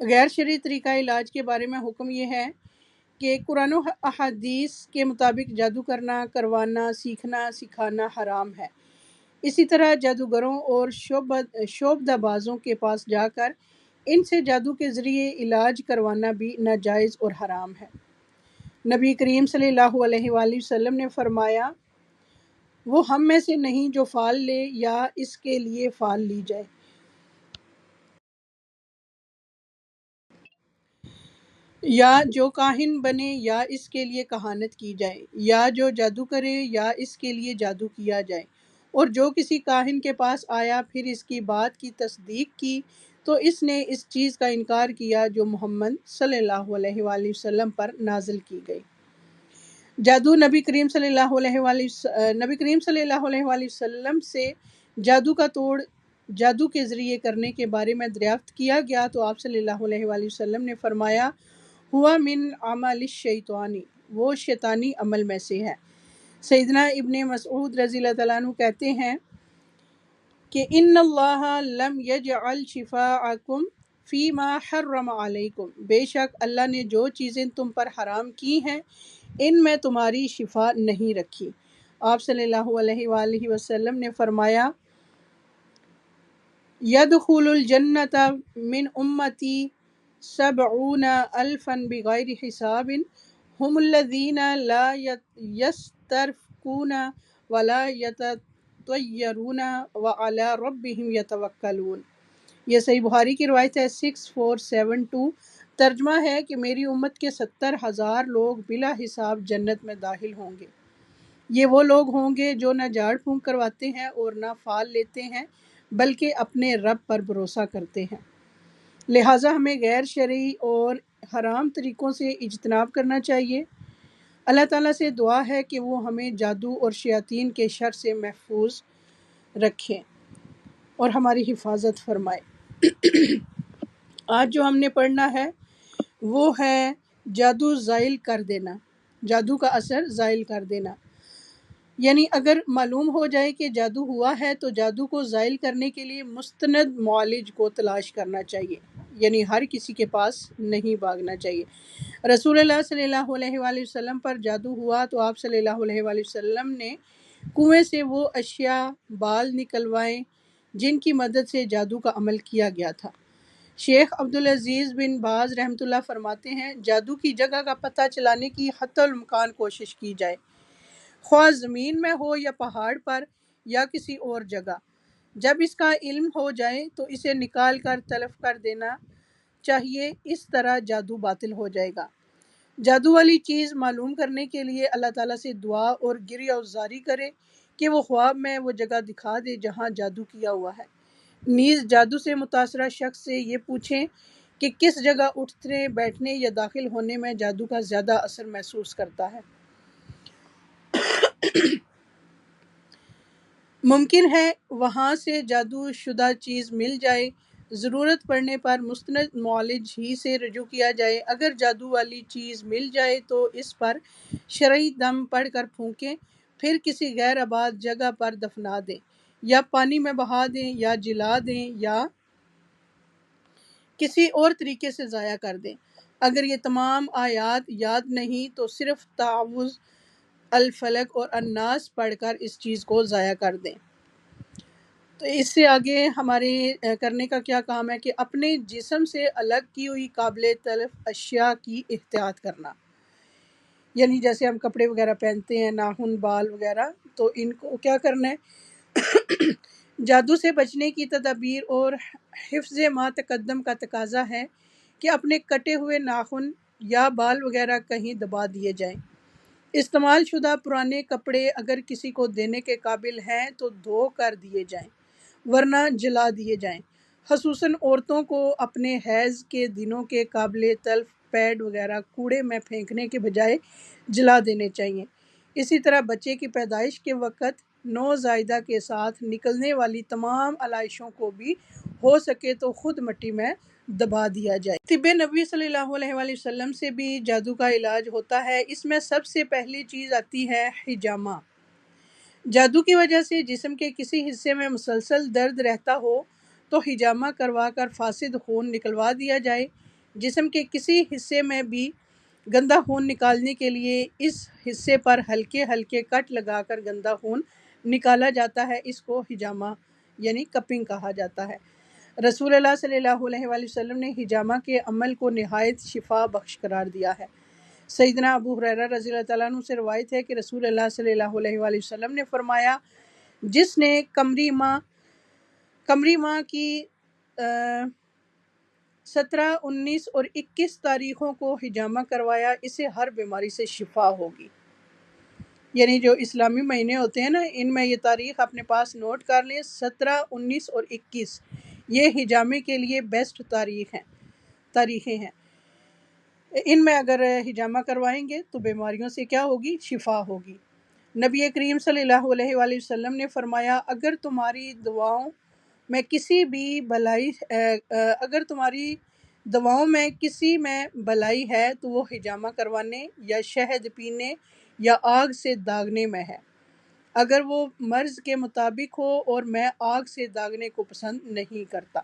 غیر شرعی طریقہ علاج کے بارے میں حکم یہ ہے کہ قرآن و احادیث کے مطابق جادو کرنا، کروانا، سیکھنا، سکھانا حرام ہے۔ اسی طرح جادوگروں اور شعبدہ بازوں کے پاس جا کر ان سے جادو کے ذریعے علاج کروانا بھی ناجائز اور حرام ہے۔ نبی کریم صلی اللہ علیہ وآلہ وسلم نے فرمایا، وہ ہم میں سے نہیں جو فال لے یا اس کے لیے فال لی جائے۔ یا جو کاہن بنے یا اس کے لیے کہانت کی جائے، یا جو جادو کرے یا اس کے لیے جادو کیا جائے، اور جو کسی کاہن کے پاس آیا پھر اس کی بات کی تصدیق کی تو اس نے اس چیز کا انکار کیا جو محمد صلی اللہ علیہ وآلہ وسلم پر نازل کی گئی۔ جادو نبی کریم صلی اللہ علیہ وآلہ وسلم سے جادو کا توڑ جادو کے ذریعے کرنے کے بارے میں دریافت کیا گیا تو آپ صلی اللہ علیہ وآلہ وسلم نے فرمایا، ہوا من عمل الشیطانی، وہ شیطانی عمل میں سے ہے۔ سیدنا ابن مسعود رضی اللہ تعالیٰ عنہ کہتے ہیں کہ ان اللہ لم یجعل شفاءکم فیما حرم علیکم، بے شک اللہ نے جو چیزیں تم پر حرام کی ہیں ان میں تمہاری شفا نہیں رکھی۔ آپ صلی اللہ علیہ وآلہ وسلم نے فرمایا، یدخل الجنۃ من امتی 70,000 بغیر حساب ہم الذین لا یسترقون ولا یتطیرون وعلی ربہم یتوکلون۔ یہ صحیح بخاری کی روایت ہے 6472۔ ترجمہ ہے کہ میری امت کے 70,000 لوگ بلا حساب جنت میں داخل ہوں گے۔ یہ وہ لوگ ہوں گے جو نہ جھاڑ پھونک کرواتے ہیں اور نہ فال لیتے ہیں بلکہ اپنے رب پر بھروسہ کرتے ہیں۔ لہٰذا ہمیں غیر شرعی اور حرام طریقوں سے اجتناب کرنا چاہیے۔ اللہ تعالیٰ سے دعا ہے کہ وہ ہمیں جادو اور شیاطین کے شر سے محفوظ رکھیں اور ہماری حفاظت فرمائے۔ آج جو ہم نے پڑھنا ہے وہ ہے جادو زائل کر دینا، جادو کا اثر زائل کر دینا۔ یعنی اگر معلوم ہو جائے کہ جادو ہوا ہے تو جادو کو زائل کرنے کے لیے مستند معالج کو تلاش کرنا چاہیے، یعنی ہر کسی کے پاس نہیں بھاگنا چاہیے۔ رسول اللہ صلی اللہ علیہ وآلہ وسلم پر جادو ہوا تو آپ صلی اللہ علیہ وآلہ وسلم نے کنویں سے وہ اشیاء بال نکلوائیں جن کی مدد سے جادو کا عمل کیا گیا تھا۔ شیخ عبدالعزیز بن باز رحمۃ اللہ فرماتے ہیں، جادو کی جگہ کا پتہ چلانے کی حتی الامکان کوشش کی جائے، خواہ زمین میں ہو یا پہاڑ پر یا کسی اور جگہ۔ جب اس کا علم ہو جائے تو اسے نکال کر تلف کر دینا چاہیے، اس طرح جادو باطل ہو جائے گا۔ جادو والی چیز معلوم کرنے کے لیے اللہ تعالیٰ سے دعا اور گریہ وزاری کرے کہ وہ خواب میں وہ جگہ دکھا دے جہاں جادو کیا ہوا ہے۔ نیز جادو سے متاثرہ شخص سے یہ پوچھیں کہ کس جگہ اٹھنے بیٹھنے یا داخل ہونے میں جادو کا زیادہ اثر محسوس کرتا ہے۔ ممکن ہے وہاں سے جادو شدہ چیز مل جائے، ضرورت پڑنے پر مستند معالج ہی سے رجوع کیا جائے۔ اگر جادو والی چیز مل جائے تو اس پر شرعی دم پڑھ کر پھونکیں، پھر کسی غیر آباد جگہ پر دفنا دیں یا پانی میں بہا دیں یا جلا دیں یا کسی اور طریقے سے ضائع کر دیں۔ اگر یہ تمام آیات یاد نہیں تو صرف تعوذ الفلق اور الناس پڑھ کر اس چیز کو ضائع کر دیں۔ تو اس سے آگے ہمارے کرنے کا کیا کام ہے کہ اپنے جسم سے الگ کی ہوئی قابل تلف اشیاء کی احتیاط کرنا، یعنی جیسے ہم کپڑے وغیرہ پہنتے ہیں، ناخن، بال وغیرہ، تو ان کو کیا کرنا ہے، جادو سے بچنے کی تدابیر اور حفظ ما تقدم کا تقاضا ہے کہ اپنے کٹے ہوئے ناخن یا بال وغیرہ کہیں دبا دیے جائیں۔ استعمال شدہ پرانے کپڑے اگر کسی کو دینے کے قابل ہیں تو دھو کر دیے جائیں ورنہ جلا دیے جائیں۔ خصوصاً عورتوں کو اپنے حیض کے دنوں کے قابل تلف پیڈ وغیرہ کوڑے میں پھینکنے کے بجائے جلا دینے چاہیے۔ اسی طرح بچے کی پیدائش کے وقت نوزائیدہ کے ساتھ نکلنے والی تمام علائشوں کو بھی ہو سکے تو خود مٹی میں دبا دیا جائے۔ طب نبوی صلی اللہ علیہ وآلہ وسلم سے بھی جادو کا علاج ہوتا ہے۔ اس میں سب سے پہلی چیز آتی ہے حجامہ۔ جادو کی وجہ سے جسم کے کسی حصے میں مسلسل درد رہتا ہو تو حجامہ کروا کر فاسد خون نکلوا دیا جائے۔ جسم کے کسی حصے میں بھی گندا خون نکالنے کے لیے اس حصے پر ہلکے ہلکے کٹ لگا کر گندا خون نکالا جاتا ہے، اس کو حجامہ یعنی کپنگ کہا جاتا ہے۔ رسول اللہ صلی اللہ علیہ وآلہ وسلم نے حجامہ کے عمل کو نہایت شفا بخش قرار دیا ہے۔ سیدنا ابو ہریرہ رضی اللہ تعالیٰ عنہ سے روایت ہے کہ رسول اللہ صلی اللہ علیہ وآلہ وسلم نے فرمایا، جس نے قمری ماہ کی 17، 19 اور 21 تاریخوں کو حجامہ کروایا، اسے ہر بیماری سے شفا ہوگی۔ یعنی جو اسلامی مہینے ہوتے ہیں نا، ان میں یہ تاریخ اپنے پاس نوٹ کر لیں، 17، 19 اور 21 یہ حجامے کے لیے بیسٹ تاریخیں ہیں۔ ان میں اگر حجامہ کروائیں گے تو بیماریوں سے کیا ہوگی؟ شفا ہوگی۔ نبی کریم صلی اللہ علیہ وآلہ وسلم نے فرمایا، اگر تمہاری دعاؤں میں کسی میں بلائی ہے تو وہ حجامہ کروانے یا شہد پینے یا آگ سے داغنے میں ہے، اگر وہ مرض کے مطابق ہو اور میں آگ سے داغنے کو پسند نہیں کرتا۔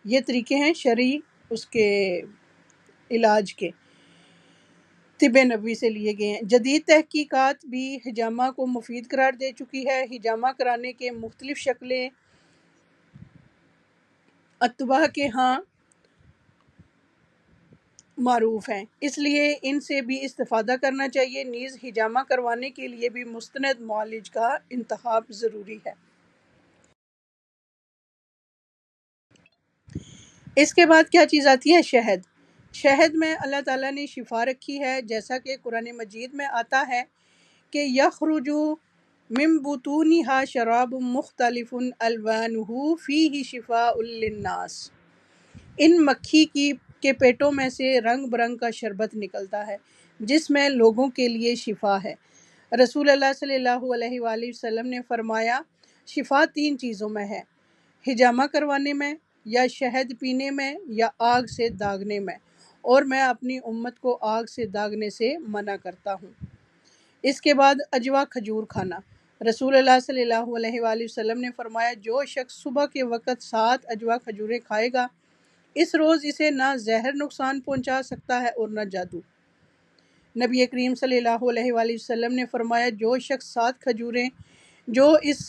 یہ طریقے ہیں شرعی اس کے علاج کے، طب نبوی سے لیے گئے ہیں۔ جدید تحقیقات بھی حجامہ کو مفید قرار دے چکی ہے۔ حجامہ کرانے کے مختلف شکلیں اطباء کے ہاں معروف ہیں، اس لیے ان سے بھی استفادہ کرنا چاہیے۔ نیز حجامہ کروانے کے لیے بھی مستند معالج کا انتخاب ضروری ہے۔ اس کے بعد کیا چیز آتی ہے؟ شہد۔ شہد میں اللہ تعالیٰ نے شفا رکھی ہے، جیسا کہ قرآن مجید میں آتا ہے کہ یخرج من بطونها شراب مختلف الوانہ فیہ شفاء للناس۔ ان مکھی کے پیٹوں میں سے رنگ برنگ کا شربت نکلتا ہے جس میں لوگوں کے لیے شفا ہے۔ رسول اللہ صلی اللہ علیہ وآلہ وسلم نے فرمایا، شفا 3 چیزوں میں ہے، حجامہ کروانے میں، یا شہد پینے میں، یا آگ سے داغنے میں، اور میں اپنی امت کو آگ سے داغنے سے منع کرتا ہوں۔ اس کے بعد اجوا کھجور کھانا۔ رسول اللہ صلی اللہ علیہ وآلہ وسلم نے فرمایا، جو شخص صبح کے وقت 7 اجوا کھجوریں کھائے گا، اس روز اسے نہ زہر نقصان پہنچا سکتا ہے اور نہ جادو۔ نبی کریم صلی اللہ علیہ وآلہ وسلم نے فرمایا، جو شخص 7 کھجوریں جو اس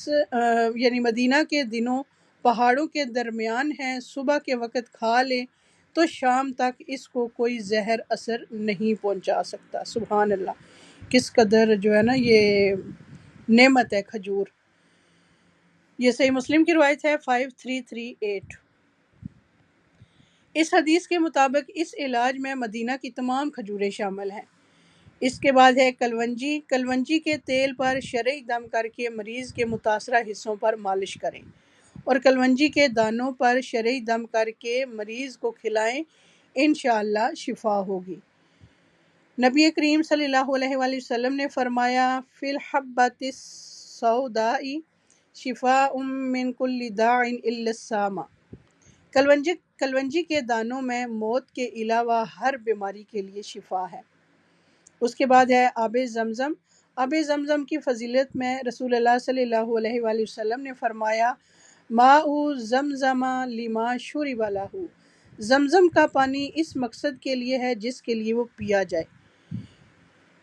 یعنی مدینہ کے دنوں پہاڑوں کے درمیان ہیں صبح کے وقت کھا لے تو شام تک اس کو کوئی زہر اثر نہیں پہنچا سکتا۔ سبحان اللہ، کس قدر جو ہے نا یہ نعمت ہے کھجور۔ یہ صحیح مسلم کی روایت ہے 5338۔ اس حدیث کے مطابق اس علاج میں مدینہ کی تمام کھجوریں شامل ہیں۔ اس کے بعد ہے کلونجی۔ کلونجی کے تیل پر شرعی دم کر کے مریض کے متاثرہ حصوں پر مالش کریں، اور کلونجی کے دانوں پر شرعی دم کر کے مریض کو کھلائیں، انشاءاللہ شفا ہوگی۔ نبی کریم صلی اللہ علیہ وآلہ وسلم نے فرمایا، فی الحبۃ السوداء شفاء من کل داء الا السام۔ کلونجی کے دانوں میں موت کے علاوہ ہر بیماری کے لیے شفا ہے۔ اس کے بعد ہے آب زمزم۔ آب زمزم کی فضیلت میں رسول اللہ صلی اللہ علیہ وآلہ وسلم نے فرمایا، ماء زمزم لما شرب لہ۔ زمزم کا پانی اس مقصد کے لیے ہے جس کے لیے وہ پیا جائے۔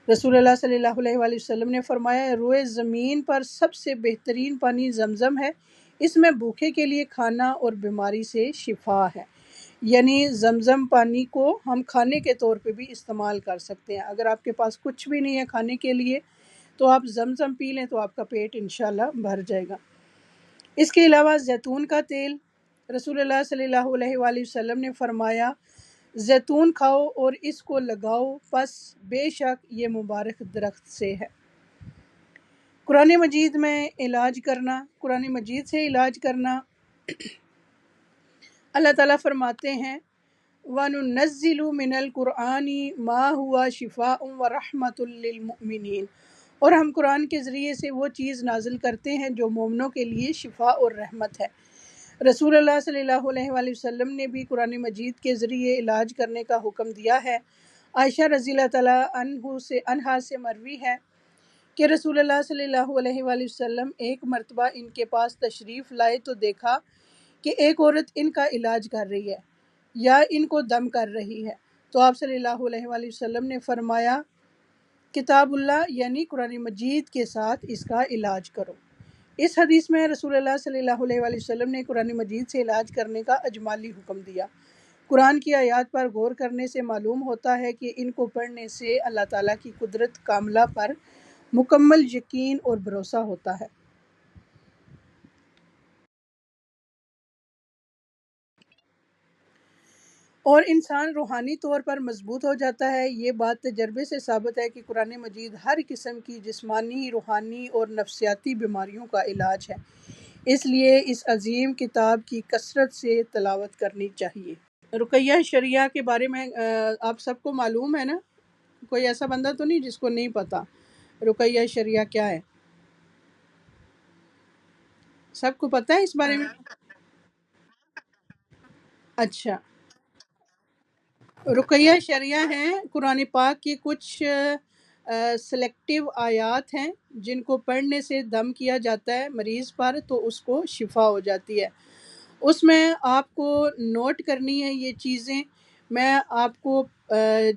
رسول اللہ صلی اللہ علیہ وآلہ وسلم نے فرمایا، روئے زمین پر سب سے بہترین پانی زمزم ہے، اس میں بھوکے کے لیے کھانا اور بیماری سے شفا ہے۔ یعنی زمزم پانی کو ہم کھانے کے طور پہ بھی استعمال کر سکتے ہیں۔ اگر آپ کے پاس کچھ بھی نہیں ہے کھانے کے لیے تو آپ زمزم پی لیں تو آپ کا پیٹ انشاءاللہ بھر جائے گا۔ اس کے علاوہ زیتون کا تیل، رسول اللہ صلی اللہ علیہ وآلہ وسلم نے فرمایا، زیتون کھاؤ اور اس کو لگاؤ، پس بے شک یہ مبارک درخت سے ہے۔ قرآن مجید سے علاج کرنا، اللہ تعالیٰ فرماتے ہیں، وَنُنَزِّلُ مِنَ الْقُرْآنِ مَا هُوَ شِفَاءٌ وَرَحْمَةٌ لِّلْمُؤْمِنِينَ، اور ہم قرآن کے ذریعے سے وہ چیز نازل کرتے ہیں جو مومنوں کے لیے شفا اور رحمت ہے۔ رسول اللہ صلی اللہ علیہ وآلہ وسلم نے بھی قرآن مجید کے ذریعے علاج کرنے کا حکم دیا ہے۔ عائشہ رضی اللہ تعالیٰ عنہا سے مروی ہے کہ رسول اللہ صلی اللہ علیہ وآلہ وسلم ایک مرتبہ ان کے پاس تشریف لائے تو دیکھا کہ ایک عورت ان کا علاج کر رہی ہے۔ یا ان کو دم کر رہی ہے۔ تو آپ صلی اللہ علیہ وآلہ وسلم نے فرمایا کتاب اللہ یعنی قرآن مجید کے ساتھ اس کا علاج کرو۔ اس حدیث میں رسول اللہ صلی اللہ علیہ وآلہ وسلم نے قرآن مجید سے علاج کرنے کا اجمالی حکم دیا۔ قرآن کی آیات پر غور کرنے سے معلوم ہوتا ہے کہ ان کو پڑھنے سے اللہ تعالیٰ کی قدرت کاملہ پر مکمل یقین اور بھروسہ ہوتا ہے۔ اور انسان روحانی طور پر مضبوط ہو جاتا ہے۔ یہ بات تجربے سے ثابت ہے کہ قرآن مجید ہر قسم کی جسمانی، روحانی اور نفسیاتی بیماریوں کا علاج ہے، اس لیے اس عظیم کتاب کی کثرت سے تلاوت کرنی چاہیے۔ رقیہ شریعہ کے بارے میں آپ سب کو معلوم ہے نا؟ کوئی ایسا بندہ تو نہیں جس کو نہیں پتا رقیہ شریعہ کیا ہے؟ سب کو پتہ ہے اس بارے میں؟ اچھا، رقیہ شریعہ ہیں قرآن پاک کی کچھ سلیکٹیو آیات ہیں جن کو پڑھنے سے دم کیا جاتا ہے مریض پر تو اس کو شفا ہو جاتی ہے۔ اس میں آپ کو نوٹ کرنی ہے یہ چیزیں، میں آپ کو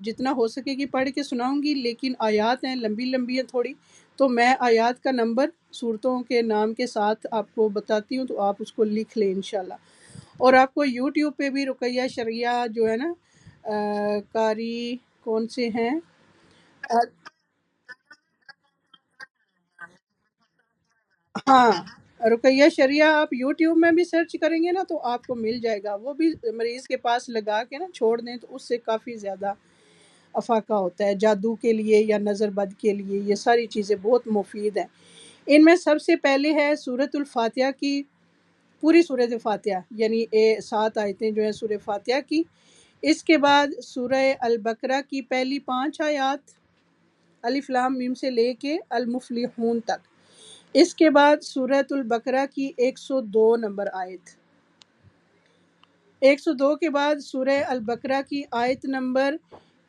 جتنا ہو سکے گی پڑھ کے سناؤں گی، لیکن آیات ہیں لمبی لمبی ہیں تھوڑی، تو میں آیات کا نمبر صورتوں کے نام کے ساتھ آپ کو بتاتی ہوں، تو آپ اس کو لکھ لیں انشاءاللہ۔ اور آپ کو یوٹیوب پہ بھی رقیہ شریعہ جو ہے نا قاری کون سے ہیں ہاں، رقیہ شریعہ آپ یوٹیوب میں بھی سرچ کریں گے نا تو آپ کو مل جائے گا، وہ بھی مریض کے پاس لگا کے نا چھوڑ دیں تو اس سے کافی زیادہ افاقہ ہوتا ہے، جادو کے لیے یا نظر بد کے لیے یہ ساری چیزیں بہت مفید ہیں۔ ان میں سب سے پہلے ہے سورۃ الفاتحہ کی، پوری سورۃ فاتحہ یعنی 7 آیتیں جو ہیں سورہ فاتحہ کی۔ اس کے بعد سورہ البقرہ کی پہلی 5 آیات الف لام میم سے لے کے المفلحون تک۔ اس کے بعد سورۃ البقرہ کی 102 نمبر آیت، 102 کے بعد سورہ البقرہ کی آیت نمبر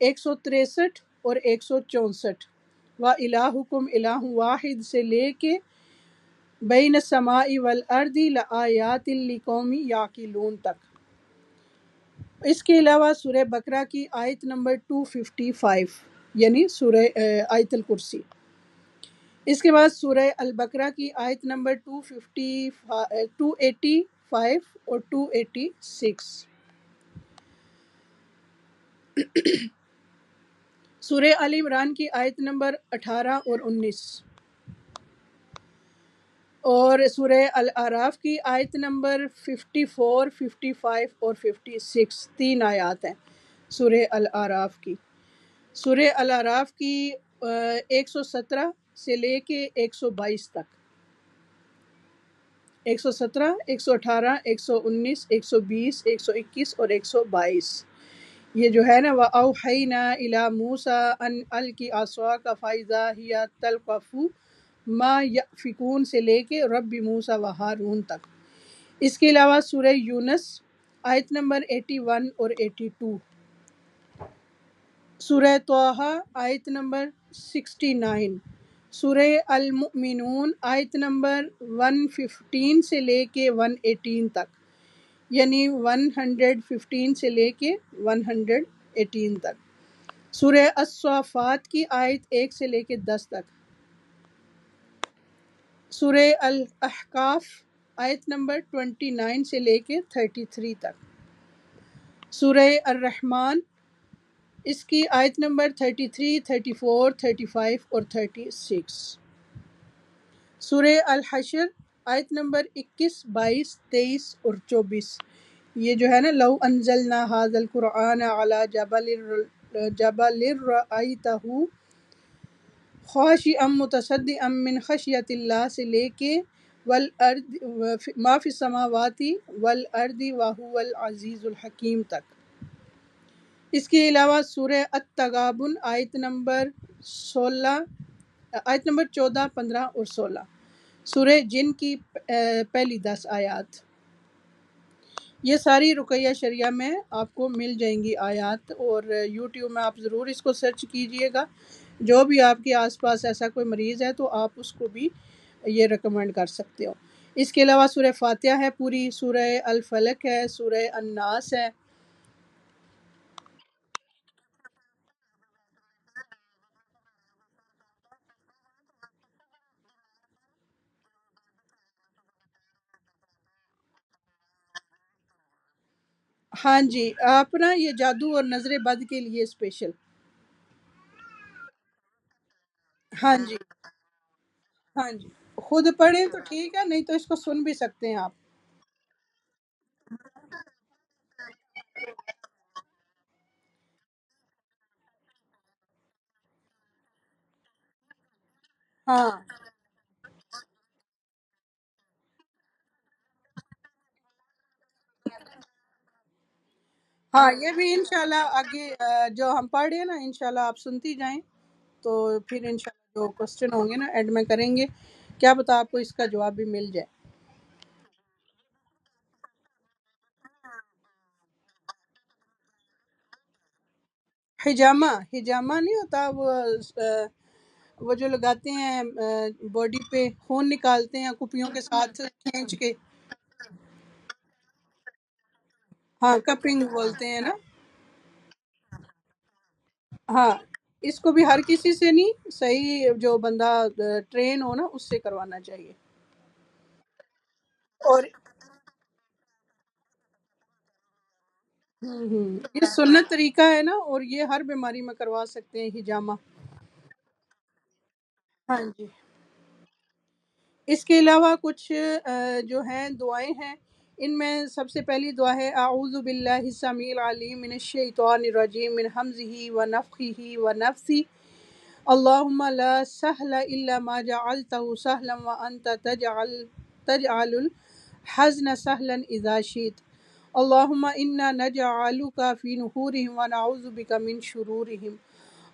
163 اور 164، وَإِلَٰهُكُمْ إِلَٰهٌ وَاحِدٌ سے لے کے بَيْنَ السَّمَاءِ وَالْأَرْضِ لَآيَاتٍ لِقَوْمٍ يَعْقِلُونَ تک۔ اس کے علاوہ سورہ بقرہ کی آیت نمبر 255 یعنی سورہ آیت الکرسی۔ اس کے بعد سورہ البقرہ کی آیت نمبر 285 اور 286، سورہ آل عمران کی آیت نمبر 18 اور 19، اور سورہ الاعراف کی آیت نمبر 54، 55 اور 56، 3 آیات ہیں سورہ الاعراف کی۔ سورہ الاعراف کی 117 سے لے کے 122 تک، 117، 118، 119، 120، 121 اور 122، یہ جو ہے نا وَأَوْحَيْنَا إِلَىٰ مُوسَىٰ أَنْ أَلْقِ عَصَاكَ فَإِذَا هِيَ تَلْقَفُ مَا يَأْفِكُونَ سے لے کے رب موسیٰ وہارون تک۔ اس کے علاوہ سورہ یونس آیت نمبر 81 اور 82، سورہ طٰہٰ آیت نمبر 69، سورہ المؤمنون آیت نمبر 115 سے لے کے 118 تک، یعنی 115 سے لے کے 118 تک، سورہ الصافات کی آیت 1 سے لے کے 10 تک، سورہ الاحقاف آیت نمبر 29 سے لے کے 33 تک، سورہ الرحمن اس کی آیت نمبر 33، 34، 35 اور 36، سورہ الحشر آیت نمبر 21، 22، 23 اور 24، یہ جو ہے نا لو انزلنا ھذا القرآن علی جبل لرأیتہ خاشعا متصدعا من خشیۃ اللہ سے لے کے والارض ما فی السماوات والارض وہو العزیز الحکیم تک۔ اس کے علاوہ سورہ التغابن آیت نمبر 14، 15 اور 16، سورہ جن کی پہلی 10 آیات، یہ ساری رقیہ شریعہ میں آپ کو مل جائیں گی آیات، اور یوٹیوب میں آپ ضرور اس کو سرچ کیجئے گا۔ جو بھی آپ کے آس پاس ایسا کوئی مریض ہے تو آپ اس کو بھی یہ ریکمینڈ کر سکتے ہو۔ اس کے علاوہ سورہ فاتحہ ہے پوری، سورہ الفلق ہے، سورہ الناس ہے، ہاں جی، آپ نا یہ جادو اور نظر بد کے لیے اسپیشل. ہاں جی. ہاں جی، خود پڑھیں تو ٹھیک ہے، نہیں تو اس کو سن بھی سکتے ہیں آپ. ہاں ہاں، یہ بھی انشاءاللہ آگے جو ہم پڑھ رہے ہیں نا انشاءاللہ آپ سنتی جائیں، تو پھر انشاءاللہ جو کوسچن ہوں گے نا ایڈ میں کریں گے، کیا پتا آپ کو اس کا جواب بھی مل جائے. حجامہ، حجامہ نہیں ہوتا وہ جو لگاتے ہیں باڈی پہ، خون نکالتے ہیں کپیوں کے ساتھ کھینچ کے. ہاں کپنگ بولتے ہیں نا. ہاں، اس کو بھی ہر کسی سے نہیں، صحیح جو بندہ ٹرین ہو نا اس سے کروانا چاہیے. اور یہ سنت طریقہ ہے نا، اور یہ ہر بیماری میں کروا سکتے ہیں حجامہ. ہاں جی. اس کے علاوہ کچھ جو ہیں دعائیں ہیں، ان میں سب سے پہلی دعا ہے اعوذ باللہ السمیع العلیم من الشیطان الرجیم من حمزہ ونفخہ ونفثہ اللہم لا سہل الا ما جعلتہ سہلا وانت تجعل الحزن سہلا اذا شئت اللہم انا نجعلک فی نحورہم ونعوذ بک من شرورہم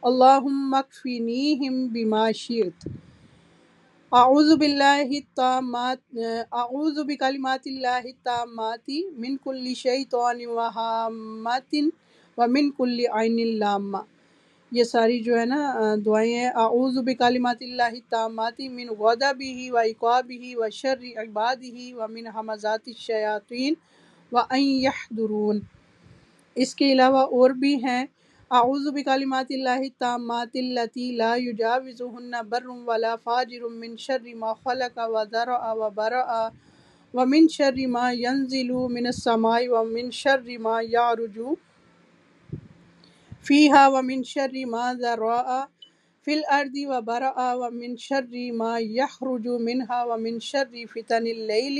اللہم اکفینیہم بما شئت اعوذ باللہ التامات اعوذ بکلمات اللہ التامات من کل شیطان وہامۃ ومن کل عین لامہ. یہ ساری جو ہے نا دعائیں ہیں. اعوذ بکلمات اللہ التامات من غضبہ وعقابہ وشر عبادہ ومن ہمزات الشیاطین وان یحضرون. اس کے علاوہ اور بھی ہیں. اعوذ بکلمات اللہ التامات اللاتی لا یجاوزہن بر ولا فاجر من شر ما خلق وذرأ وبرأ ومن شر ما ینزل من السماء ومن شر ما یعرج فیہا ومن شر ما ذرأ فی الارض وبرأ ومن شر ما یخرج منہا ومن شر فتن اللیل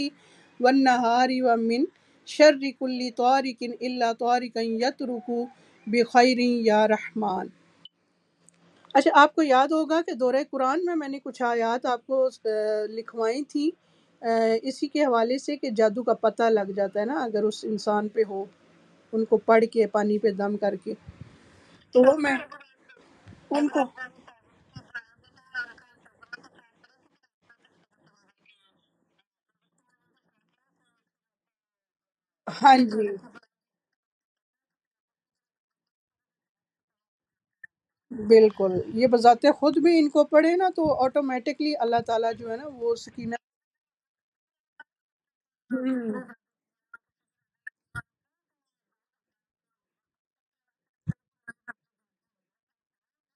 والنہار ومن شر کل طارق الا طارقا یطرق بخیر یا رحمان. اچھا، آپ کو یاد ہوگا کہ دورہ قرآن میں نے کچھ آیات آپ کو لکھوائی تھی اسی کے حوالے سے کہ جادو کا پتہ لگ جاتا ہے نا اگر اس انسان پہ ہو، ان کو پڑھ کے پانی پہ دم کر کے. تو وہ میں ان کو ہاں جی بالکل، یہ بذات خود بھی ان کو پڑھے نا تو آٹومیٹکلی اللہ تعالیٰ جو ہے نا وہ سکینہ. ہوں،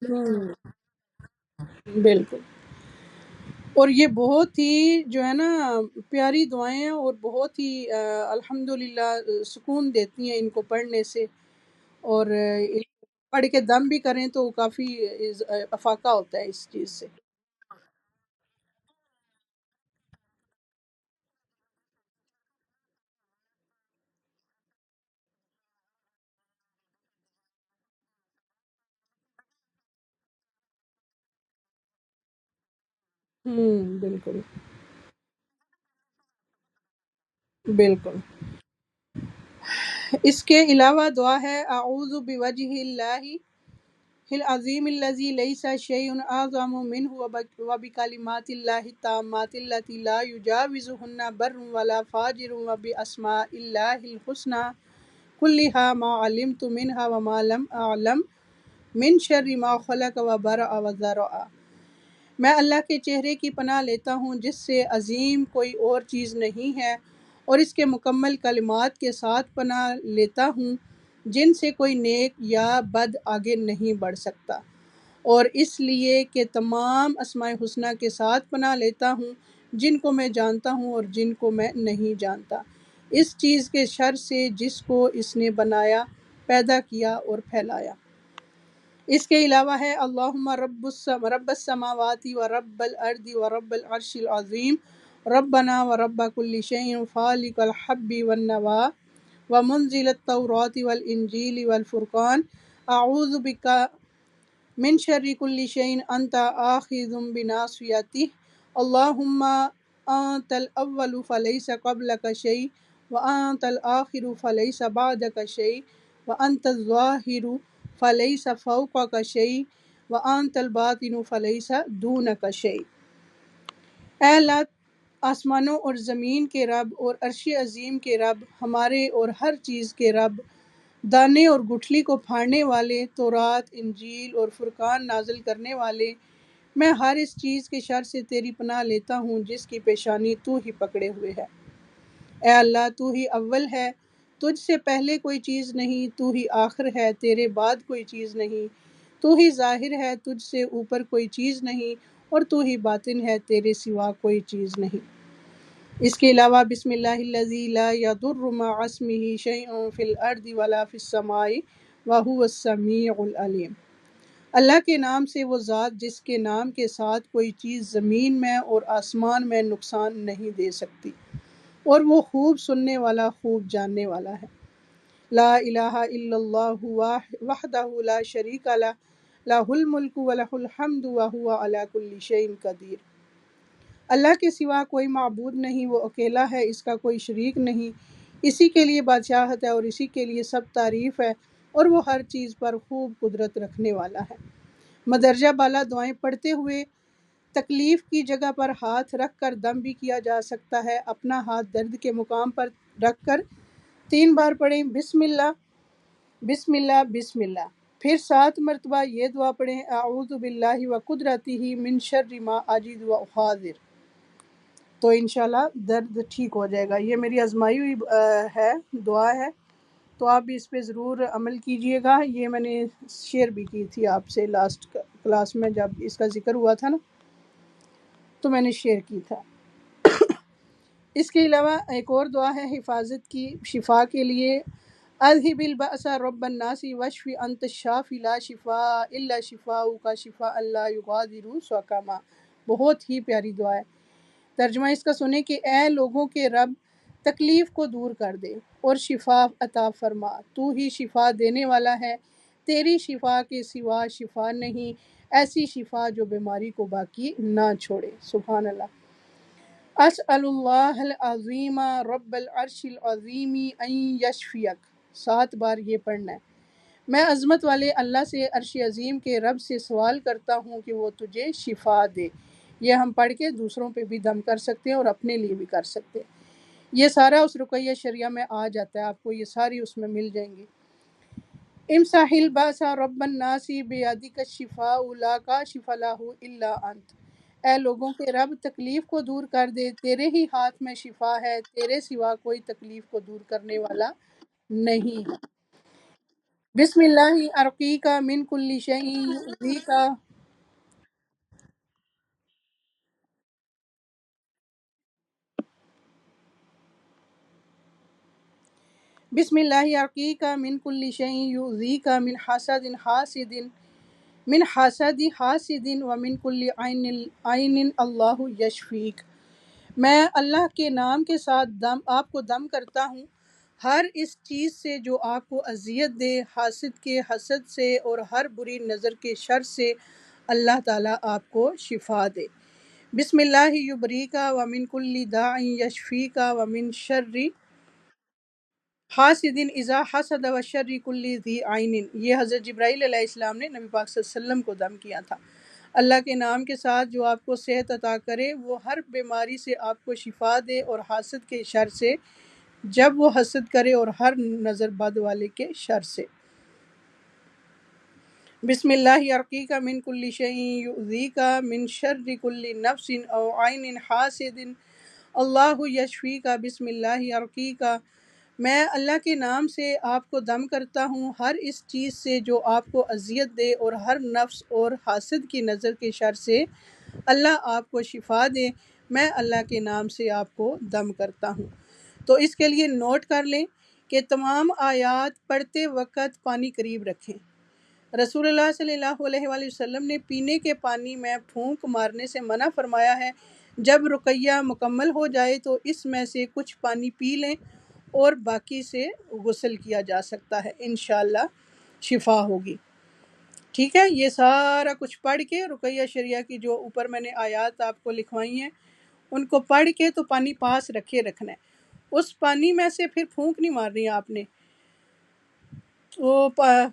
ہوں، بالکل. اور یہ بہت ہی جو ہے نا پیاری دعائیں ہیں اور بہت ہی الحمدللہ سکون دیتی ہیں ان کو پڑھنے سے. اور ان کو پڑھ کے دم بھی کریں تو کافی افاقہ ہوتا ہے اس چیز سے. بالکل بالکل. اس کے علاوہ دعا ہے اعوذ بوجہ اللہ العظیم الذی لیس شیء اعظم منہ وبکلمات اللہ التامات اللاتی لا یجاوزہن بر ولا فاجر وباسماء اللہ الحسنی کلہا ما علمت منہا وما لم اعلم من شر ما خلق وبرأ وذرأ. میں اللہ کے چہرے کی پناہ لیتا ہوں جس سے عظیم کوئی اور چیز نہیں ہے، اور اس کے مکمل کلمات کے ساتھ پناہ لیتا ہوں جن سے کوئی نیک یا بد آگے نہیں بڑھ سکتا، اور اس لیے کہ تمام اسماء حسنہ کے ساتھ پناہ لیتا ہوں جن کو میں جانتا ہوں اور جن کو میں نہیں جانتا. اس چیز کے شر سے جس کو اس نے بنایا، پیدا کیا اور پھیلایا۔ اس کے علاوہ ہے اللہم رب السماوات و رب الارض و رب العرش العظیم ربنا و رب کل شیء خالق الحب والنوا ومنزل التوراۃ والانجیل والفرقان اعوذ بک من شر کل شیء انت آخذ بناصیتہ اللہم انت الاول فلیس قبلک شیء وانت الآخر فلیس بعدک شیء وانت الظاہر فلیس فوقک شیء وانت الباطن فلیس دونک شیء۔ اے اللہ، آسمانوں اور زمین کے رب اور عرش عظیم کے رب، ہمارے اور ہر چیز کے رب، دانے اور گٹھلی کو پھاڑنے والے، تورات، انجیل اور فرقان نازل کرنے والے، میں ہر اس چیز کے شر سے تیری پناہ لیتا ہوں جس کی پیشانی تو ہی پکڑے ہوئے ہے۔ اے اللہ، تو ہی اول ہے، تجھ سے پہلے کوئی چیز نہیں، تو ہی آخر ہے، تیرے بعد کوئی چیز نہیں، تو ہی ظاہر ہے، تجھ سے اوپر کوئی چیز نہیں، اور تو ہی باطن ہے، تیرے سوا کوئی چیز نہیں۔ اس کے علاوہ بسم اللہ الذی لا یضر مع اسمہ شیء فی الارض ولا فی السماء وہو السمیع العلیم۔ اللہ کے نام سے، وہ ذات جس کے نام کے ساتھ کوئی چیز زمین میں اور آسمان میں نقصان نہیں دے سکتی، اور وہ خوب سننے والا، خوب جاننے والا ہے۔ لا الہ الا اللہ وحدہ لا شریک لہ، لہ الملک ولہ الحمد وہو علی کل شیء قدیر۔ اللہ کے سوا کوئی معبود نہیں، وہ اکیلا ہے، اس کا کوئی شریک نہیں، اسی کے لیے بادشاہت ہے اور اسی کے لیے سب تعریف ہے، اور وہ ہر چیز پر خوب قدرت رکھنے والا ہے۔ مدرجہ بالا دعائیں پڑھتے ہوئے تکلیف کی جگہ پر ہاتھ رکھ کر دم بھی کیا جا سکتا ہے۔ اپنا ہاتھ درد کے مقام پر رکھ کر 3 بار پڑھیں بسم اللہ بسم اللہ بسم اللہ، پھر 7 مرتبہ یہ دعا پڑھیں اعوذ باللہ و قدرتہ من شر ما اجد و احاذر، تو انشاءاللہ درد ٹھیک ہو جائے گا۔ یہ میری آزمائی ہوئی ہے، دعا ہے، تو آپ بھی اس پہ ضرور عمل کیجئے گا۔ یہ میں نے شیئر بھی کی تھی آپ سے لاسٹ کلاس میں، جب اس کا ذکر ہوا تھا نا، تو میں نے شیئر کی تھا۔ اس کے علاوہ ایک اور دعا ہے حفاظت کی، شفا کے لیے، اذهب البأس رب الناس واشف انت الشافی لا شفاء الا شفاؤک شفاء لا یغادر سقما۔ بہت ہی پیاری دعا ہے۔ ترجمہ اس کا سنیں کہ اے لوگوں کے رب، تکلیف کو دور کر دے اور شفا عطا فرما، تو ہی شفا دینے والا ہے، تیری شفا کے سوا شفا نہیں، ایسی شفا جو بیماری کو باقی نہ چھوڑے۔ سبحان اللہ۔ اسأل اللہ العظیم رب العرش العظیم ان یشفیک، 7 بار یہ پڑھنا ہے۔ میں عظمت والے اللہ سے، عرش عظیم کے رب سے سوال کرتا ہوں کہ وہ تجھے شفا دے۔ یہ ہم پڑھ کے دوسروں پہ بھی دم کر سکتے ہیں اور اپنے لیے بھی کر سکتے ہیں۔ یہ سارا اس رقیہ شریعہ میں آ جاتا ہے، آپ کو یہ ساری اس میں مل جائیں گی۔ امسح الباس رب الناس بیدک الشفاء لا کاشف لہ الا انت، اے لوگوں کے رب، تکلیف کو دور کر دے، تیرے ہی ہاتھ میں شفا ہے، تیرے سوا کوئی تکلیف کو دور کرنے والا نہیں ہے۔ بسم اللہ ارقیک من کل شیء یؤذیک، بسم اللہ ارقیک من کل شیء یؤذیک من حسد حاسد، من حسد حاسد ومن کل عین اللہ یشفیک۔ میں اللہ کے نام کے ساتھ آپ کو دم کرتا ہوں ہر اس چیز سے جو آپ کو اذیت دے، حاسد کے حسد سے اور ہر بری نظر کے شر سے، اللہ تعالیٰ آپ کو شفا دے۔ بسم اللہ یبریک ومن کل داء یشفیک ومن شر حاسد اذا حسد وشر کل ذی عین، یہ حضرت جبرائیل علیہ السلام نے نبی پاک صلی اللہ علیہ وسلم کو دم کیا تھا۔ اللہ کے نام کے ساتھ جو آپ کو صحت عطا کرے، وہ ہر بیماری سے آپ کو شفا دے، اور حاسد کے شر سے جب وہ حسد کرے، اور ہر نظر بد والے کے شر سے۔ بسم اللہ ارقیک من کل شیء یؤذیک من شر کل نفس او عین حاسد اللہ یشفیک۔ بسم اللہ ارقیک، میں اللہ کے نام سے آپ کو دم کرتا ہوں ہر اس چیز سے جو آپ کو اذیت دے، اور ہر نفس اور حاسد کی نظر کے شر سے، اللہ آپ کو شفا دے۔ میں اللہ کے نام سے آپ کو دم کرتا ہوں۔ تو اس کے لیے نوٹ کر لیں کہ تمام آیات پڑھتے وقت پانی قریب رکھیں۔ رسول اللہ صلی اللہ علیہ وآلہ وسلم نے پینے کے پانی میں پھونک مارنے سے منع فرمایا ہے۔ جب رقیہ مکمل ہو جائے تو اس میں سے کچھ پانی پی لیں اور باقی سے غسل کیا جا سکتا ہے، انشاءاللہ شفا ہوگی۔ ٹھیک ہے، یہ سارا کچھ پڑھ کے رقیہ شریعہ کی جو اوپر میں نے آیات آپ کو لکھوائی ہیں ان کو پڑھ کے تو پانی پاس رکھے رکھنا ہے۔ اس پانی میں سے پھر پھونک نہیں مارنی آپ نے، تو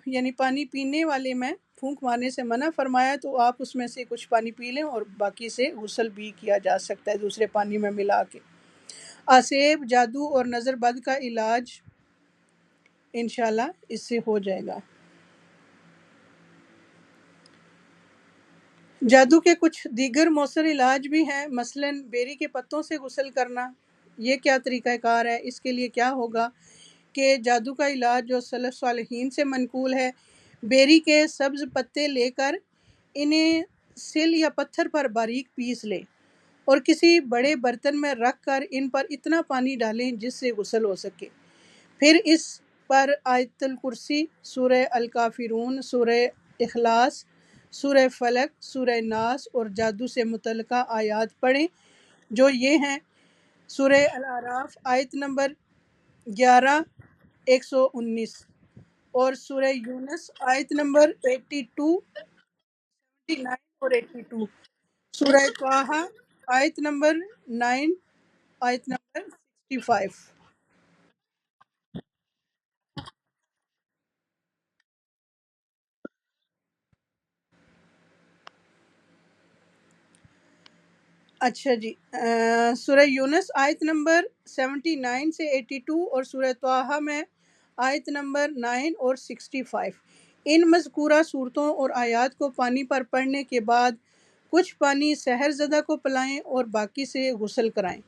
یعنی پانی پینے والے میں پھونک مارنے سے منع فرمایا، تو آپ اس میں سے کچھ پانی پی لیں اور باقی سے غسل بھی کیا جا سکتا ہے دوسرے پانی میں ملا کے۔ آسیب، جادو اور نظر بد کا علاج انشاءاللہ اس سے ہو جائے گا۔ جادو کے کچھ دیگر مؤثر علاج بھی ہیں، مثلاً بیری کے پتوں سے غسل کرنا۔ یہ کیا طریقہ کار ہے؟ اس کے لیے کیا ہوگا کہ جادو کا علاج جو سلف صالحین سے منقول ہے، بیری کے سبز پتے لے کر انہیں سل یا پتھر پر باریک پیس لیں اور کسی بڑے برتن میں رکھ کر ان پر اتنا پانی ڈالیں جس سے غسل ہو سکے۔ پھر اس پر آیت الکرسی، سورہ الکافرون، سورہ اخلاص، سورہ فلق، سورہ ناس اور جادو سے متعلقہ آیات پڑھیں، جو یہ ہیں: سورہ الاعراف آیت نمبر 11 119 اور سورہ یونس آیت نمبر 82 79 اور 82، سورہ طٰہٰ آیت نمبر 9 آیت نمبر 65۔ اچھا جی، سورہ یونس آیت نمبر 79 سے 82 اور سورہ طٰہٰ میں آیت نمبر 9 اور 65۔ ان مذکورہ صورتوں اور آیات کو پانی پر پڑھنے کے بعد کچھ پانی سحر زدہ کو پلائیں اور باقی سے غسل کرائیں۔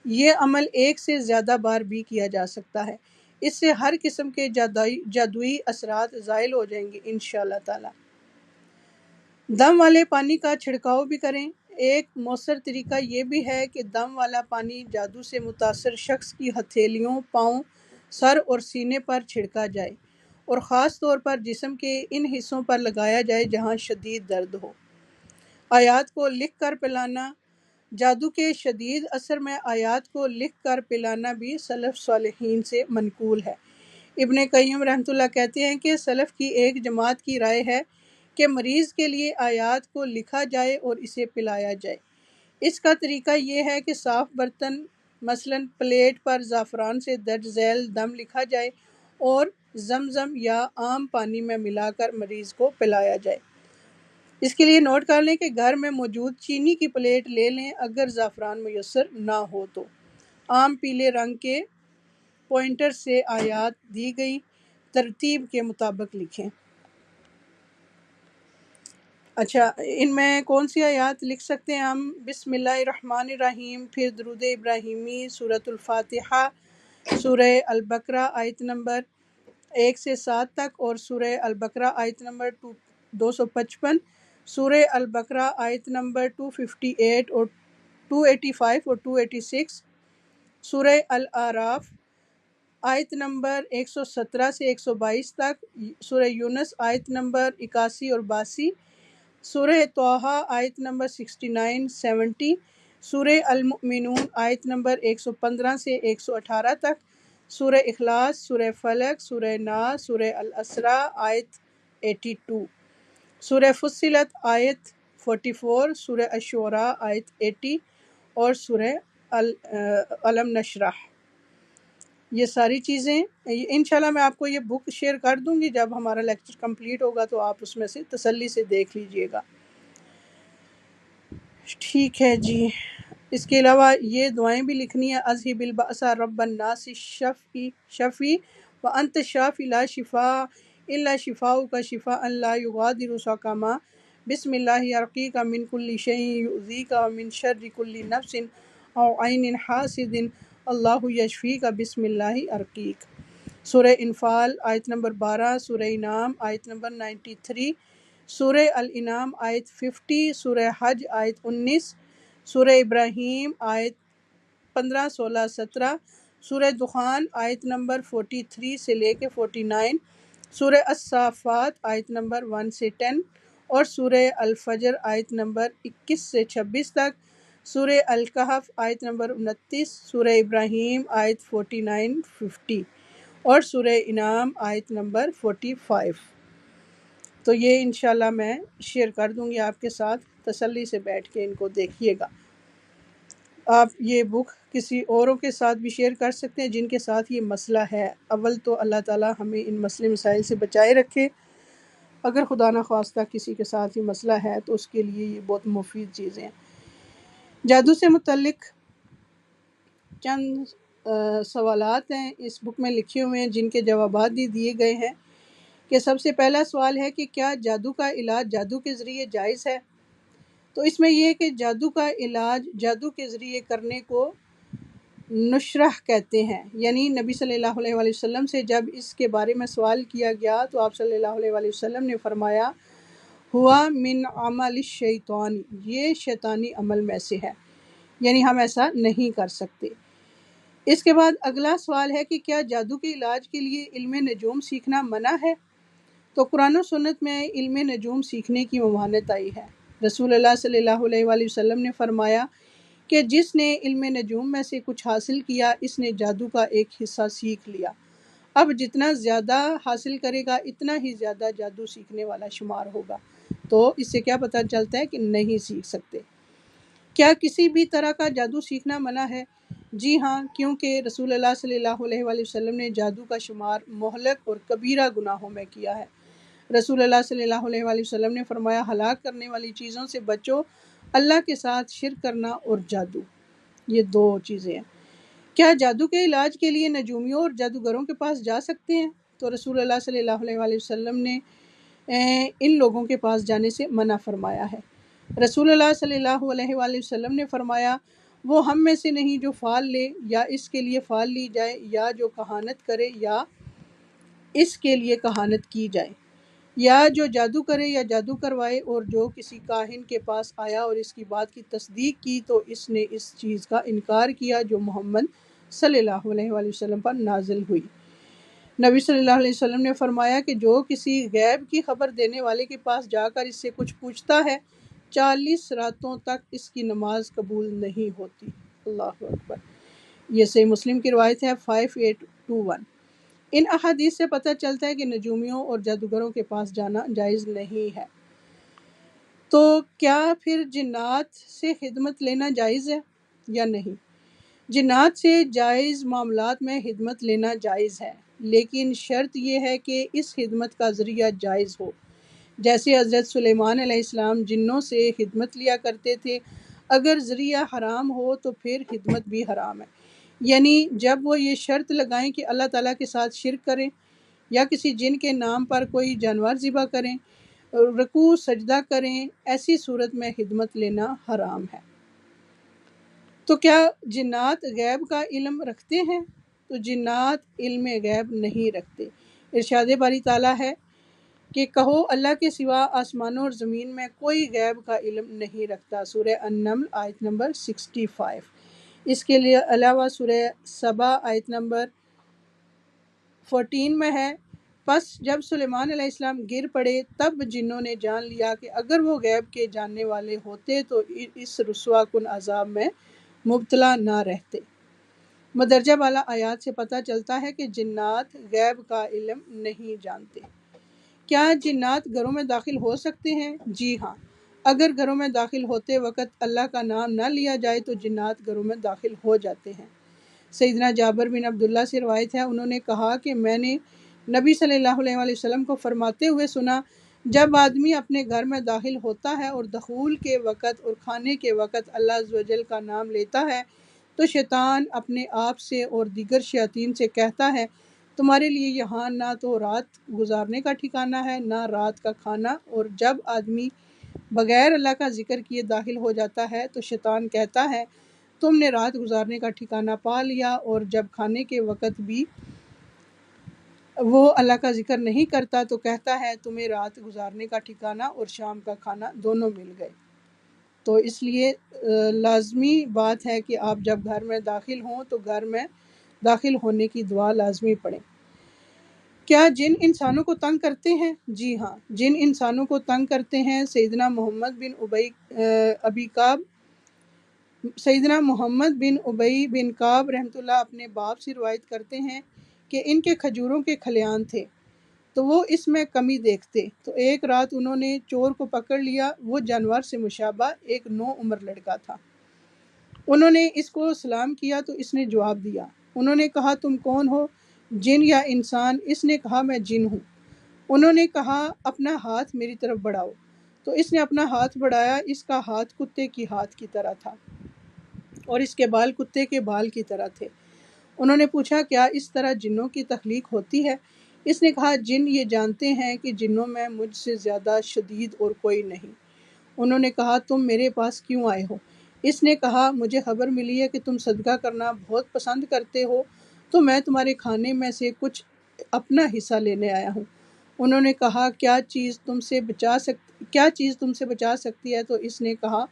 یہ عمل ایک سے زیادہ بار بھی کیا جا سکتا ہے۔ اس سے ہر قسم کے جادوئی اثرات زائل ہو جائیں گے انشاءاللہ تعالی۔ دم والے پانی کا چھڑکاؤ بھی کریں۔ ایک مؤثر طریقہ یہ بھی ہے کہ دم والا پانی جادو سے متاثر شخص کی ہتھیلیوں، پاؤں، سر اور سینے پر چھڑکا جائے اور خاص طور پر جسم کے ان حصوں پر لگایا جائے جہاں شدید درد ہو۔ آیات کو لکھ کر پلانا، جادو کے شدید اثر میں آیات کو لکھ کر پلانا بھی سلف صالحین سے منقول ہے۔ ابن قیم رحمۃ اللہ کہتے ہیں کہ سلف کی ایک جماعت کی رائے ہے کہ مریض کے لیے آیات کو لکھا جائے اور اسے پلایا جائے۔ اس کا طریقہ یہ ہے کہ صاف برتن مثلاً پلیٹ پر زعفران سے درج ذیل دم لکھا جائے اور زمزم یا عام پانی میں ملا کر مریض کو پلایا جائے۔ اس کے لیے نوٹ کر لیں کہ گھر میں موجود چینی کی پلیٹ لے لیں اگر زعفران میسر نہ ہو تو۔ عام پیلے رنگ کے پوائنٹر سے آیات دی گئی ترتیب کے مطابق لکھیں۔ اچھا، ان میں کون سی آیات لکھ سکتے ہیں ہم؟ بسم اللہ الرحمن الرحیم، پھر درود ابراہیمی، سورۃ الفاتحہ، سورہ البقرہ آیت نمبر 1 سے 7 تک اور سورہ البقرہ آیت نمبر 255، سورہ البقرہ آیت نمبر 258 اور 285 اور 286، سورہ الاعراف آیت نمبر 117 سے 122 تک، سورہ یونس آیت نمبر 81 اور 82، سورہ طٰہٰ آیت نمبر 69 70، سورہ المؤمنون آیت نمبر 115 سے 118 تک، سورہ اخلاص، سورہ فلق، سورہ ناس، سورہ الاسراء آیت 82، سورہ فصلت آیت 44، سورہ الشعراء آیت 80 اور سورہ علم نشرح۔ یہ ساری چیزیں انشاءاللہ میں آپ کو یہ بک شیئر کر دوں گی، جب ہمارا لیکچر کمپلیٹ ہوگا تو آپ اس میں سے تسلی سے دیکھ لیجئے گا۔ ٹھیک ہے جی، اس کے علاوہ یہ دعائیں بھی لکھنی ہے: اذھب البأس رب الناس شفی وانت الشافی لا شفاء الا شفاؤک شفاء لا یغادر سقما، بسم اللہ ارقیک من کل شیء یؤذیک ومن شر کل نفس او عین حاسد اللہ یشفیک بسم اللہ ارقیک۔ سورہ انفال آیت نمبر 12، سورہ انعام آیت نمبر 93، سورہ الانعام آیت 50، سورہ حج آیت 19، سورہ ابراہیم آیت 15 16 17، سورہ دخان آیت نمبر 43 سے لے کے 49، سورہ الصافات آیت نمبر 1 سے 10، اور سورہ الفجر آیت نمبر 21 سے 26 تک، سورہ الکہف آیت نمبر 29، سورہ ابراہیم آیت 49-50، اور سورہ انعام آیت نمبر 45۔ تو یہ انشاءاللہ میں شیئر کر دوں گی آپ کے ساتھ، تسلی سے بیٹھ کے ان کو دیکھیے گا۔ آپ یہ بک کسی اوروں کے ساتھ بھی شیئر کر سکتے ہیں جن کے ساتھ یہ مسئلہ ہے۔ اول تو اللہ تعالیٰ ہمیں ان مسئلے مسائل سے بچائے رکھے، اگر خدا نخواستہ کسی کے ساتھ یہ مسئلہ ہے تو اس کے لیے یہ بہت مفید چیزیں ہیں۔ جادو سے متعلق چند سوالات ہیں اس بک میں لکھے ہوئے ہیں جن کے جوابات بھی دیے گئے ہیں۔ کہ سب سے پہلا سوال ہے کہ کیا جادو کا علاج جادو کے ذریعے جائز ہے؟ تو اس میں یہ ہے کہ جادو کا علاج جادو کے ذریعے کرنے کو نشرح کہتے ہیں، یعنی نبی صلی اللہ علیہ وآلہ وسلم سے جب اس کے بارے میں سوال کیا گیا تو آپ صلی اللہ علیہ وآلہ وسلم نے فرمایا ہوا من عمل الشیطان، یہ شیطانی عمل میں سے ہے، یعنی ہم ایسا نہیں کر سکتے۔ اس کے بعد اگلا سوال ہے کہ کیا جادو کے علاج کے لیے علم نجوم سیکھنا منع ہے؟ تو قرآن و سنت میں علم نجوم سیکھنے کی ممانعت آئی ہے۔ رسول اللہ صلی اللہ علیہ وآلہ وسلم نے فرمایا کہ جس نے علم نجوم میں سے کچھ حاصل کیا اس نے جادو کا ایک حصہ سیکھ لیا، اب جتنا زیادہ حاصل کرے گا اتنا ہی زیادہ جادو سیکھنے والا شمار ہوگا۔ تو اس سے کیا پتہ چلتا ہے کہ نہیں سیکھ سکتے۔ کیا کسی بھی طرح کا جادو سیکھنا منع ہے؟ جی ہاں، کیونکہ رسول اللہ صلی اللہ علیہ وآلہ وسلم نے جادو کا شمار مہلک اور کبیرہ گناہوں میں کیا ہے۔ رسول اللہ صلی اللہ علیہ وآلہ وسلم نے فرمایا ہلاک کرنے والی چیزوں سے بچو، اللہ کے ساتھ شرک کرنا اور جادو، یہ دو چیزیں ہیں۔ کیا جادو کے علاج کے لیے نجومیوں اور جادوگروں کے پاس جا سکتے ہیں؟ تو رسول اللہ صلی اللہ علیہ وآلہ وسلم نے ان لوگوں کے پاس جانے سے منع فرمایا ہے۔ رسول اللہ صلی اللہ علیہ وآلہ وسلم نے فرمایا وہ ہم میں سے نہیں جو فال لے یا اس کے لیے فال لی جائے، یا جو کہانت کرے یا اس کے لیے کہانت کی جائے، یا جو جادو کرے یا جادو کروائے، اور جو کسی کاہن کے پاس آیا اور اس کی بات کی تصدیق کی تو اس نے اس چیز کا انکار کیا جو محمد صلی اللہ علیہ وآلہ وسلم پر نازل ہوئی۔ نبی صلی اللہ علیہ وسلم نے فرمایا کہ جو کسی غیب کی خبر دینے والے کے پاس جا کر اس سے کچھ پوچھتا ہے 40 راتوں تک اس کی نماز قبول نہیں ہوتی۔ اللہ اکبر۔ یہ صحیح مسلم کی روایت ہے 5821۔ ان احادیث سے پتہ چلتا ہے کہ نجومیوں اور جادوگروں کے پاس جانا جائز نہیں ہے۔ تو کیا پھر جنات سے خدمت لینا جائز ہے یا نہیں؟ جنات سے جائز معاملات میں خدمت لینا جائز ہے، لیکن شرط یہ ہے کہ اس خدمت کا ذریعہ جائز ہو۔ جیسے حضرت سلیمان علیہ السلام جنوں سے خدمت لیا کرتے تھے، اگر ذریعہ حرام ہو تو پھر خدمت بھی حرام ہے۔ یعنی جب وہ یہ شرط لگائیں کہ اللہ تعالیٰ کے ساتھ شرک کریں یا کسی جن کے نام پر کوئی جانور ذبح کریں، رکوع سجدہ کریں، ایسی صورت میں خدمت لینا حرام ہے۔ تو کیا جنات غیب کا علم رکھتے ہیں؟ تو جنات علم غیب نہیں رکھتے۔ ارشاد باری تعالیٰ ہے کہ کہو اللہ کے سوا آسمانوں اور زمین میں کوئی غیب کا علم نہیں رکھتا، سورہ النمل آیت نمبر 65۔ اس کے لیے علاوہ سورہ سبا آیت نمبر 14 میں ہے پس جب سلیمان علیہ السلام گر پڑے تب جنوں نے جان لیا کہ اگر وہ غیب کے جاننے والے ہوتے تو اس رسوا کن عذاب میں مبتلا نہ رہتے۔ مدرجہ بالا آیات سے پتہ چلتا ہے کہ جنات غیب کا علم نہیں جانتے۔ کیا جنات گھروں میں داخل ہو سکتے ہیں؟ جی ہاں، اگر گھروں میں داخل ہوتے وقت اللہ کا نام نہ لیا جائے تو جنات گھروں میں داخل ہو جاتے ہیں۔ سیدنا جابر بن عبداللہ سے روایت ہے، انہوں نے کہا کہ میں نے نبی صلی اللہ علیہ وآلہ وسلم کو فرماتے ہوئے سنا جب آدمی اپنے گھر میں داخل ہوتا ہے اور دخول کے وقت اور کھانے کے وقت اللہ عز و جل کا نام لیتا ہے تو شیطان اپنے آپ سے اور دیگر شیاطین سے کہتا ہے تمہارے لیے یہاں نہ تو رات گزارنے کا ٹھکانہ ہے نہ رات کا کھانا، اور جب آدمی بغیر اللہ کا ذکر کیے داخل ہو جاتا ہے تو شیطان کہتا ہے تم نے رات گزارنے کا ٹھکانہ پا لیا، اور جب کھانے کے وقت بھی وہ اللہ کا ذکر نہیں کرتا تو کہتا ہے تمہیں رات گزارنے کا ٹھکانہ اور شام کا کھانا دونوں مل گئے۔ تو اس لیے لازمی بات ہے کہ آپ جب گھر میں داخل ہوں تو گھر میں داخل ہونے کی دعا لازمی پڑھیں۔ کیا جن انسانوں کو تنگ کرتے ہیں؟ جی ہاں، جن انسانوں کو تنگ کرتے ہیں سیدنا محمد بن ابی بن کعب رحمۃ اللہ اپنے باپ سے روایت کرتے ہیں کہ ان کے کھجوروں کے کھلیان تھے تو وہ اس میں کمی دیکھتے، تو ایک رات انہوں نے چور کو پکڑ لیا۔ وہ جانور سے مشابہ ایک 9 عمر لڑکا تھا۔ انہوں نے اس کو سلام کیا تو اس نے جواب دیا۔ انہوں نے کہا تم کون ہو، جن یا انسان؟ اس نے کہا میں جن ہوں۔ انہوں نے کہا اپنا ہاتھ میری طرف بڑھاؤ، تو اس نے اپنا ہاتھ بڑھایا۔ اس کا ہاتھ کتے کی ہاتھ کی طرح تھا اور اس کے بال کتے کے بال کی طرح تھے۔ انہوں نے پوچھا کیا اس طرح جنوں کی تخلیق ہوتی ہے؟ اس نے کہا جن یہ جانتے ہیں کہ جنوں میں مجھ سے زیادہ شدید اور کوئی نہیں۔ انہوں نے کہا تم میرے پاس کیوں آئے ہو؟ اس نے کہا مجھے خبر ملی ہے کہ تم صدقہ کرنا بہت پسند کرتے ہو، تو میں تمہارے کھانے میں سے کچھ اپنا حصہ لینے آیا ہوں۔ انہوں نے کہا کیا چیز تم سے بچا سکتی ہے؟ تو اس نے کہا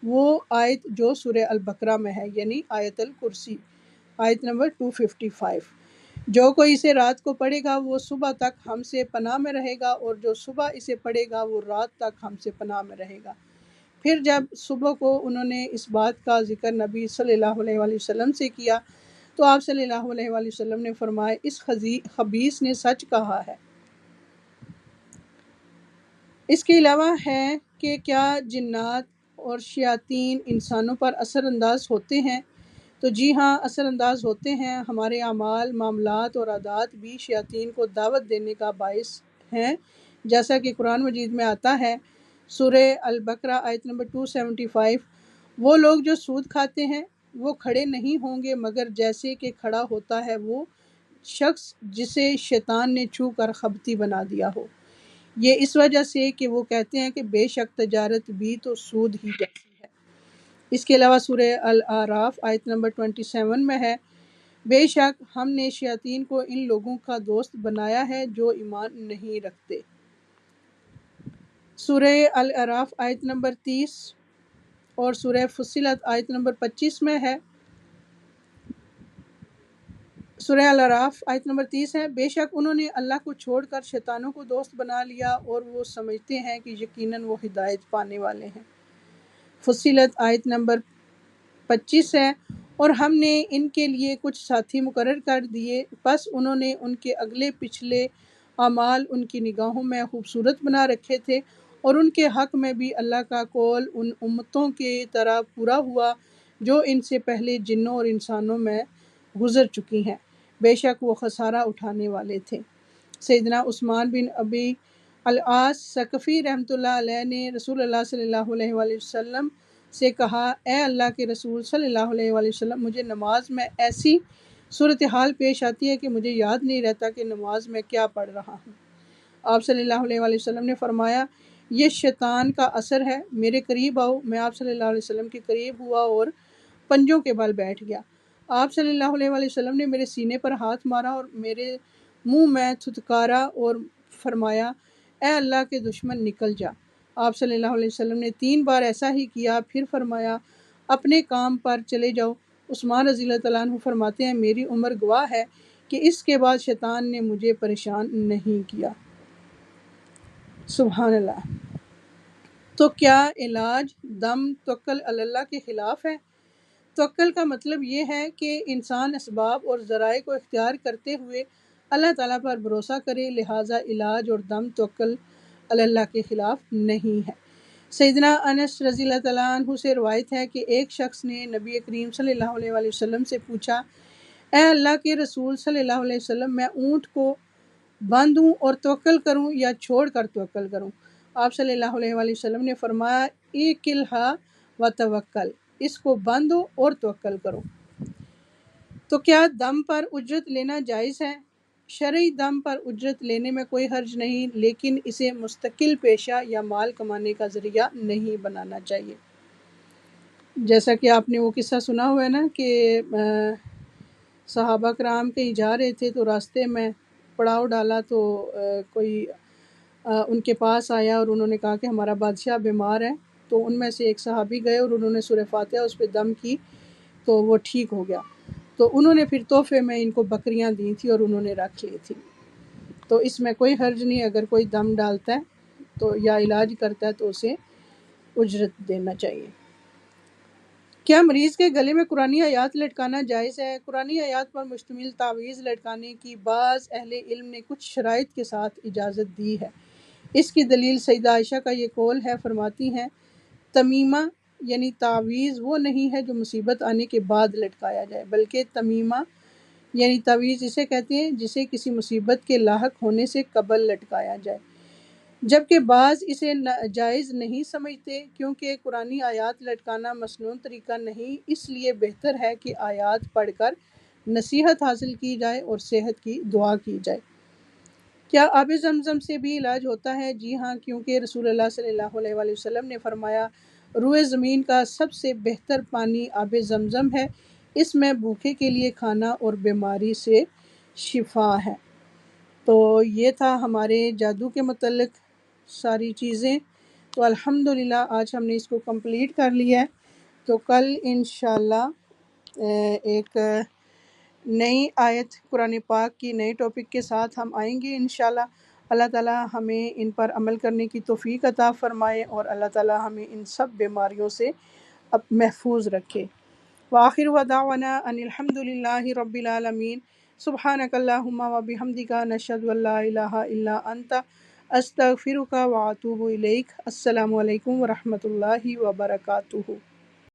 وہ آیت جو سورہ البقرہ میں ہے، یعنی آیت الکرسی، آیت نمبر 255۔ جو کوئی اسے رات کو پڑھے گا وہ صبح تک ہم سے پناہ میں رہے گا، اور جو صبح اسے پڑھے گا وہ رات تک ہم سے پناہ میں رہے گا۔ پھر جب صبح کو انہوں نے اس بات کا ذکر نبی صلی اللہ علیہ وآلہ وسلم سے کیا تو آپ صلی اللہ علیہ وآلہ وسلم نے فرمایا اس خبیث نے سچ کہا ہے۔ اس کے علاوہ ہے کہ کیا جنات اور شیاطین انسانوں پر اثر انداز ہوتے ہیں؟ تو جی ہاں، اثر انداز ہوتے ہیں۔ ہمارے اعمال، معاملات اور عادات بھی شیاطین کو دعوت دینے کا باعث ہیں، جیسا کہ قرآن مجید میں آتا ہے سورہ البقرہ آیت نمبر 275، وہ لوگ جو سود کھاتے ہیں وہ کھڑے نہیں ہوں گے مگر جیسے کہ کھڑا ہوتا ہے وہ شخص جسے شیطان نے چھو کر خبتی بنا دیا ہو، یہ اس وجہ سے کہ وہ کہتے ہیں کہ بے شک تجارت بھی تو سود ہی جیسی ہے۔ اس کے علاوہ سورہ الاعراف آیت نمبر 27 میں ہے بے شک ہم نے شیاطین کو ان لوگوں کا دوست بنایا ہے جو ایمان نہیں رکھتے۔ سورہ الاعراف آیت نمبر 30 اور سورہ فصلت آیت نمبر 25 میں ہے، سورہ الاعراف آیت نمبر 30 ہے بے شک انہوں نے اللہ کو چھوڑ کر شیطانوں کو دوست بنا لیا اور وہ سمجھتے ہیں کہ یقیناً وہ ہدایت پانے والے ہیں۔ فصلت آیت نمبر 25 ہے اور ہم نے ان کے لیے کچھ ساتھی مقرر کر دیے، پس انہوں نے ان کے اگلے پچھلے اعمال ان کی نگاہوں میں خوبصورت بنا رکھے تھے، اور ان کے حق میں بھی اللہ کا قول ان امتوں کی طرح پورا ہوا جو ان سے پہلے جنوں اور انسانوں میں گزر چکی ہیں، بے شک وہ خسارہ اٹھانے والے تھے۔ سیدنا عثمان بن ابی العاص ثقفی رحمۃ اللہ علیہ نے رسول اللہ صلی اللہ علیہ وآلہ وسلم سے کہا اے اللہ کے رسول صلی اللہ علیہ وآلہ وسلم، مجھے نماز میں ایسی صورتحال پیش آتی ہے کہ مجھے یاد نہیں رہتا کہ نماز میں کیا پڑھ رہا ہوں۔ آپ صلی اللہ علیہ وآلہ وسلم نے فرمایا یہ شیطان کا اثر ہے، میرے قریب آؤ۔ میں آپ صلی اللہ علیہ وسلم کے قریب ہوا اور پنجوں کے بل بیٹھ گیا۔ آپ صلی اللہ علیہ وآلہ وسلم نے میرے سینے پر ہاتھ مارا اور میرے منہ میں تھتکارا اور فرمایا اے اللہ کے دشمن نکل جا۔ آپ صلی اللہ علیہ وسلم نے 3 بار ایسا ہی کیا، پھر فرمایا اپنے کام پر چلے جاؤ۔ عثمان رضی اللہ تعالیٰ عنہ فرماتے ہیں میری عمر گواہ ہے کہ اس کے بعد شیطان نے مجھے پریشان نہیں کیا۔ سبحان اللہ۔ تو کیا علاج دم توکل علی اللہ کے خلاف ہے؟ توکل کا مطلب یہ ہے کہ انسان اسباب اور ذرائع کو اختیار کرتے ہوئے اللہ تعالیٰ پر بھروسہ کرے، لہٰذا علاج اور دم توکل علی اللہ کے خلاف نہیں ہے۔ سیدنا انس رضی اللہ تعالیٰ عنہ سے روایت ہے کہ ایک شخص نے نبی کریم صلی اللہ علیہ وآلہ وسلم سے پوچھا اے اللہ کے رسول صلی اللہ علیہ وسلم، میں اونٹ کو باندھوں اور توکل کروں یا چھوڑ کر توکل کروں؟ آپ صلی اللہ علیہ وآلہ وسلم نے فرمایا ایکلھا و توکل، اس کو باندھو اور توکل کرو۔ تو کیا دم پر اجرت لینا جائز ہے؟ شرعی دم پر اجرت لینے میں کوئی حرج نہیں، لیکن اسے مستقل پیشہ یا مال کمانے کا ذریعہ نہیں بنانا چاہیے۔ جیسا کہ آپ نے وہ قصہ سنا ہوا ہے نا کہ صحابہ کرام کہیں جا رہے تھے تو راستے میں پڑاؤ ڈالا تو کوئی ان کے پاس آیا اور انہوں نے کہا کہ ہمارا بادشاہ بیمار ہے، تو ان میں سے ایک صحابی گئے اور انہوں نے سورہ فاتحہ اس پہ دم کی تو وہ ٹھیک ہو گیا۔ تو انہوں نے پھر تحفے میں ان کو بکریاں دی تھی اور انہوں نے رکھ لی تھی۔ تو اس میں کوئی حرج نہیں، اگر کوئی دم ڈالتا ہے تو یا علاج کرتا ہے تو اسے اجرت دینا چاہیے۔ کیا مریض کے گلے میں قرآنی آیات لٹکانا جائز ہے؟ قرآنی آیات پر مشتمل تعویذ لٹکانے کی بعض اہل علم نے کچھ شرائط کے ساتھ اجازت دی ہے۔ اس کی دلیل سیدہ عائشہ کا یہ قول ہے، فرماتی ہیں تمیمہ یعنی تعویذ وہ نہیں ہے جو مصیبت آنے کے بعد لٹکایا جائے، بلکہ تمیمہ یعنی تعویذ اسے کہتے ہیں جسے کسی مصیبت کے لاحق ہونے سے قبل لٹکایا جائے، جبکہ بعض اسے جائز نہیں سمجھتے کیونکہ قرآنی آیات لٹکانا مسنون طریقہ نہیں، اس لیے بہتر ہے کہ آیات پڑھ کر نصیحت حاصل کی جائے اور صحت کی دعا کی جائے۔ کیا آب زمزم سے بھی علاج ہوتا ہے؟ جی ہاں، کیونکہ رسول اللہ صلی اللہ علیہ وآلہ وسلم نے فرمایا روئے زمین کا سب سے بہتر پانی آب زمزم ہے، اس میں بھوکے کے لیے کھانا اور بیماری سے شفا ہے۔ تو یہ تھا ہمارے جادو کے متعلق ساری چیزیں۔ تو الحمدللہ آج ہم نے اس کو کمپلیٹ کر لیا ہے۔ تو کل انشاءاللہ ایک نئی آیت قرآن پاک کی نئے ٹاپک کے ساتھ ہم آئیں گے انشاءاللہ۔ اللہ تعالیٰ ہمیں ان پر عمل کرنے کی توفیق عطا فرمائے اور اللہ تعالیٰ ہمیں ان سب بیماریوں سے محفوظ رکھے۔ وآخر دعوانا ان الحمد للہ رب العالمین۔ سبحانک اللہم وبحمدک نشہد ان لا الہ الا انت استغفرک واتوب الیک۔ السلام علیکم ورحمۃ اللہ وبرکاتہ۔